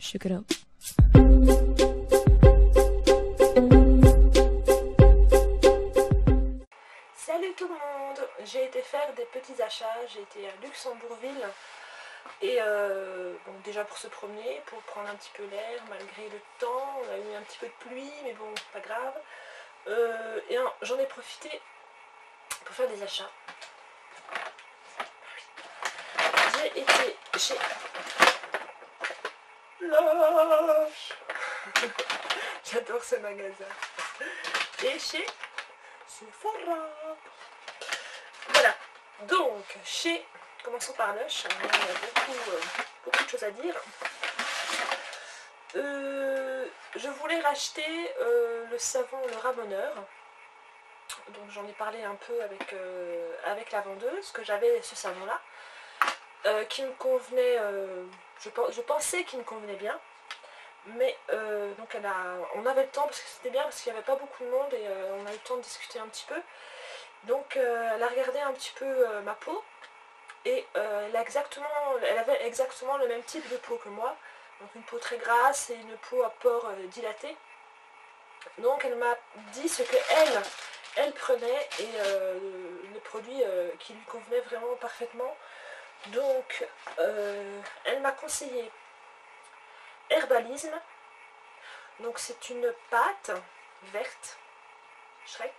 Shook it up. Salut tout le monde, j'ai été faire des petits achats, j'ai été à Luxembourgville et bon, déjà pour se promener, pour prendre un petit peu l'air malgré le temps, on a eu un petit peu de pluie mais bon pas grave, j'en ai profité pour faire des achats. J'ai été chez Loche, j'adore ce magasin, et chez Sephora. Voilà, donc commençons par Lush, il y a beaucoup de choses à dire. Je voulais racheter le savon, le ramoneur. Donc j'en ai parlé un peu avec la vendeuse, que j'avais ce savon là, qui me convenait, je pensais qu'il me convenait bien. Mais donc on avait le temps, parce que c'était bien, parce qu'il n'y avait pas beaucoup de monde et on a eu le temps de discuter un petit peu. Donc elle a regardé un petit peu ma peau et elle avait exactement le même type de peau que moi. Donc une peau très grasse et une peau à pores dilatés. Donc elle m'a dit ce que elle prenait et le produit qui lui convenait vraiment parfaitement. Donc elle m'a conseillé Herbalisme. Donc c'est une pâte verte, Shrek.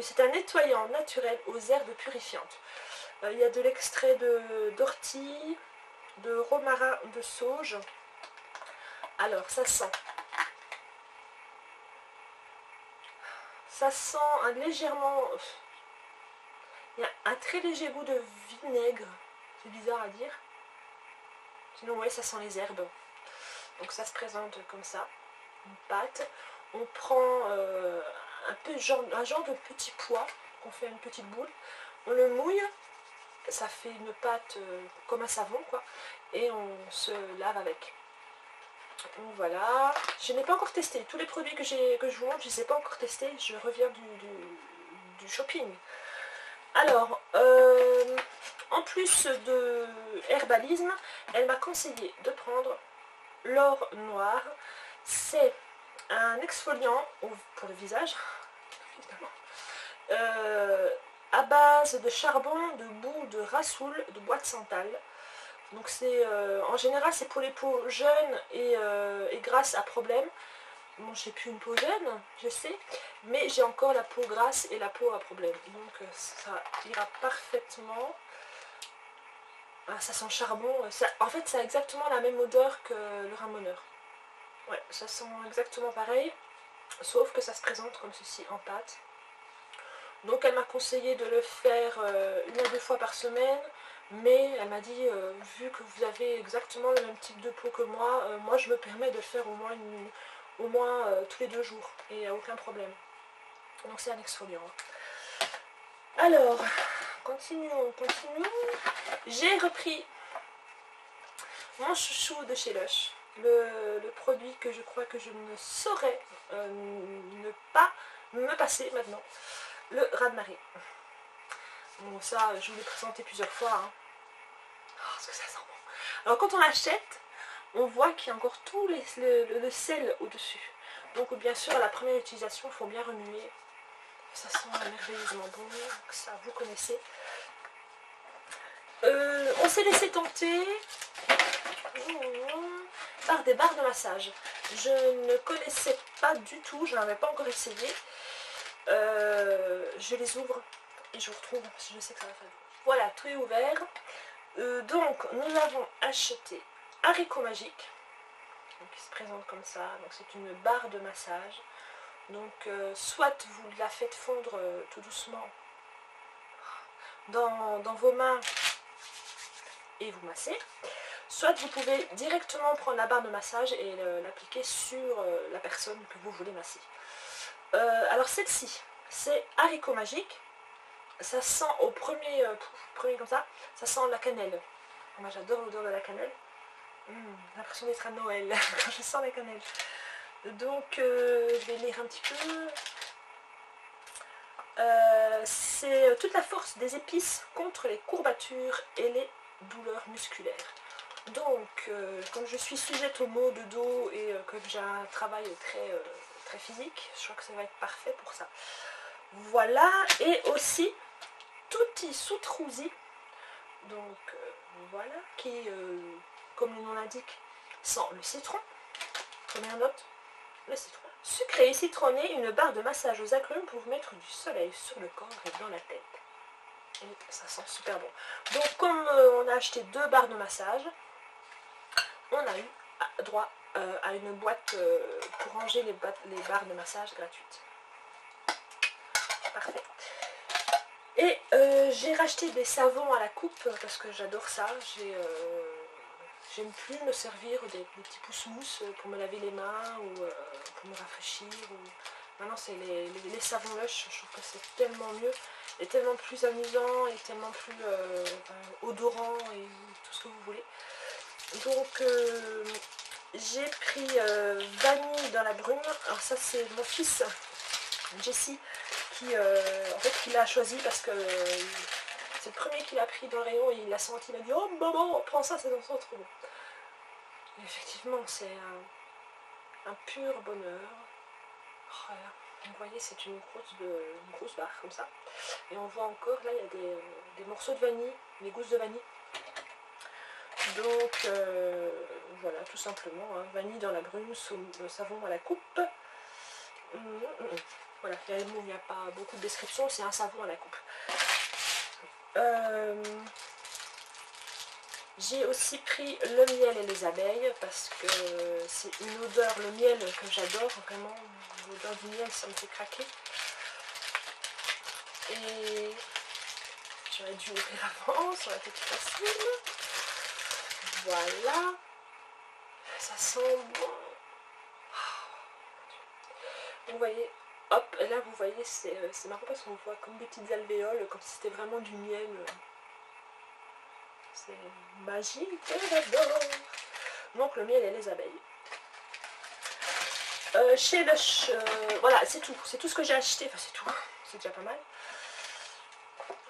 C'est un nettoyant naturel aux herbes purifiantes. Il y a de l'extrait d'ortie, de romarin, de sauge. Alors ça sent légèrement, il y a un très léger goût de vinaigre, c'est bizarre à dire. Sinon ouais, ça sent les herbes. Donc ça se présente comme ça, une pâte. On prend un genre de petit pois, qu'on fait une petite boule. On le mouille, ça fait une pâte comme un savon quoi, et on se lave avec. Donc voilà, je n'ai pas encore testé. Tous les produits que je vous montre, je ne les ai pas encore testés. Je reviens du shopping. Alors, en plus de Herbalisme, elle m'a conseillé de prendre l'or noir. C'est un exfoliant pour le visage, à base de charbon, de boue, de rassoul, de bois de santal. Donc c'est en général c'est pour les peaux jeunes et grasses à problème. Bon, j'ai plus une peau jeune, je sais, mais j'ai encore la peau grasse et la peau à problème. Donc ça ira parfaitement. Ah, ça sent le charbon. En fait, ça a exactement la même odeur que le ramoneur. Ouais, ça sent exactement pareil, sauf que ça se présente comme ceci en pâte. Donc elle m'a conseillé de le faire 1 à 2 fois par semaine, mais elle m'a dit, vu que vous avez exactement le même type de peau que moi, moi je me permets de le faire au moins tous les 2 jours, et il n'y a aucun problème. Donc c'est un exfoliant. Alors, continuons. J'ai repris mon chouchou de chez Lush, le produit que je crois que je ne saurais ne pas me passer maintenant, le raz-de-marée. Bon, ça, je vous l'ai présenté plusieurs fois. Hein. Oh, ce que ça sent bon. Alors, quand on l'achète, on voit qu'il y a encore tout le sel au-dessus. Donc, bien sûr, à la première utilisation, il faut bien remuer. Ça sent merveilleusement bon. Donc, ça, vous connaissez. On s'est laissé tenter par des barres de massage. Je ne connaissais pas du tout, je n'avais pas encore essayé. Je les ouvre et je vous retrouve parce que je sais que ça va faire. Voilà, tout est ouvert. Donc nous avons acheté Haricot Magique, donc qui se présente comme ça. Donc c'est une barre de massage. Donc soit vous la faites fondre tout doucement dans vos mains et vous massez, soit vous pouvez directement prendre la barre de massage et l'appliquer sur la personne que vous voulez masser. Alors celle-ci, c'est Haricot Magique. Ça sent au premier comme ça sent la cannelle. Moi j'adore l'odeur de la cannelle. J'ai l'impression d'être à Noël quand je sens la cannelle. Donc je vais lire un petit peu. C'est toute la force des épices contre les courbatures et les douleurs musculaires. Donc, comme je suis sujette aux maux de dos et comme j'ai un travail très physique, je crois que ça va être parfait pour ça. Voilà, et aussi Tutti Sutrusi, donc voilà, qui, comme le nom l'indique, sent le citron. Première note, le citron. Sucré et citronné, une barre de massage aux agrumes pour vous mettre du soleil sur le corps et dans la tête. Et ça sent super bon. Donc comme on a acheté 2 barres de massage, on a eu droit à une boîte pour ranger les barres de massage gratuites. Parfait. Et j'ai racheté des savons à la coupe parce que j'adore ça. J'aime plus me servir des petits pousse-mousse pour me laver les mains ou pour me rafraîchir. Maintenant c'est les savons Lush, je trouve que c'est tellement mieux et tellement plus amusant et tellement plus odorant et tout ce que vous voulez. Donc j'ai pris vanille dans la brume. Alors ça c'est mon fils Jesse qui en fait il l'a choisi parce que c'est le premier qu'il a pris dans le rayon et il l'a senti, il a dit oh maman prends ça, ça sent trop bon. Et effectivement c'est un pur bonheur. Oh, vous voyez c'est une grosse barre comme ça et on voit encore là il y a des morceaux de vanille, des gousses de vanille. Donc voilà tout simplement hein, vanille dans la brume, savon à la coupe. Voilà, il n'y a pas beaucoup de description, c'est un savon à la coupe. J'ai aussi pris le miel et les abeilles parce que c'est une odeur, le miel que j'adore, vraiment, l'odeur du miel ça me fait craquer. Et j'aurais dû ouvrir avant, ça aurait été plus facile. Voilà, ça sent bon. Vous voyez, hop, là vous voyez, c'est marrant parce qu'on voit comme des petites alvéoles, comme si c'était vraiment du miel. C'est magique, j'adore. Donc le miel et les abeilles. Chez Lush, voilà, c'est tout ce que j'ai acheté, enfin c'est tout, c'est déjà pas mal.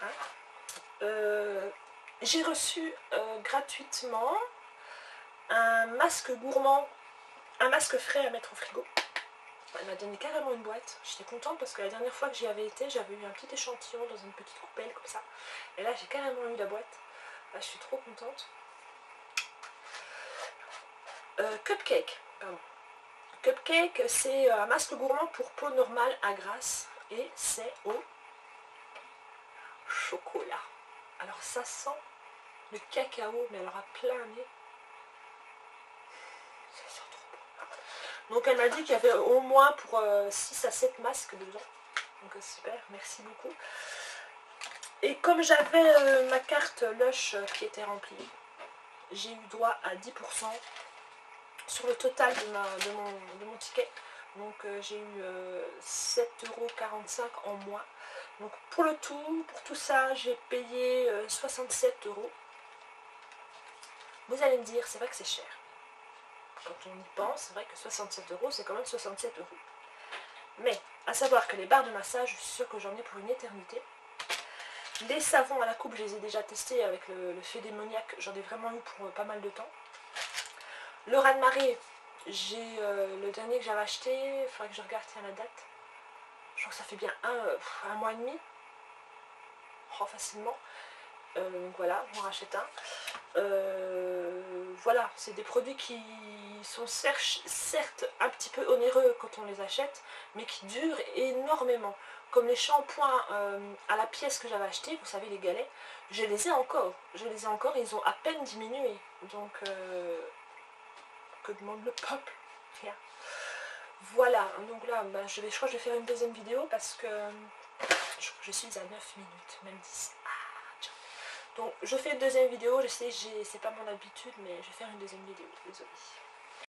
Hein, j'ai reçu gratuitement un masque gourmand, un masque frais à mettre au frigo. Elle m'a donné carrément une boîte, j'étais contente parce que la dernière fois que j'y avais été, j'avais eu un petit échantillon dans une petite coupelle comme ça. Et là j'ai carrément eu la boîte, là je suis trop contente. Cupcake, pardon. Cupcake, c'est un masque gourmand pour peau normale à grasse et c'est au chocolat. Alors ça sent le cacao, mais alors à plein nez. Ça sent trop bon. Donc elle m'a dit qu'il y avait au moins pour 6 à 7 masques dedans. Donc super, merci beaucoup. Et comme j'avais ma carte Lush qui était remplie, j'ai eu droit à 10% sur le total de mon ticket. Donc j'ai eu 7,45 € en moins. Donc pour tout ça, j'ai payé 67 €. Vous allez me dire, c'est vrai que c'est cher. Quand on y pense, c'est vrai que 67 € c'est quand même 67 €. Mais à savoir que les barres de massage, je suis sûre que j'en ai pour une éternité. Les savons à la coupe, je les ai déjà testés avec le feu démoniaque, j'en ai vraiment eu pour pas mal de temps. Le raz-de-marée, j'ai le dernier que j'avais acheté, il faudrait que je regarde la date. Je crois que ça fait bien un mois et demi. Oh, facilement. Donc voilà, j'en rachète un. Voilà, c'est des produits qui sont certes un petit peu onéreux quand on les achète, mais qui durent énormément. Comme les shampoings à la pièce que j'avais acheté, vous savez les galets, je les ai encore, ils ont à peine diminué. Donc, que demande le peuple? Rien. Voilà, donc là, bah, je crois que je vais faire une deuxième vidéo parce que je suis à 9 minutes, même 10. Donc je fais une deuxième vidéo, je sais, c'est pas mon habitude, mais je vais faire une deuxième vidéo, désolée.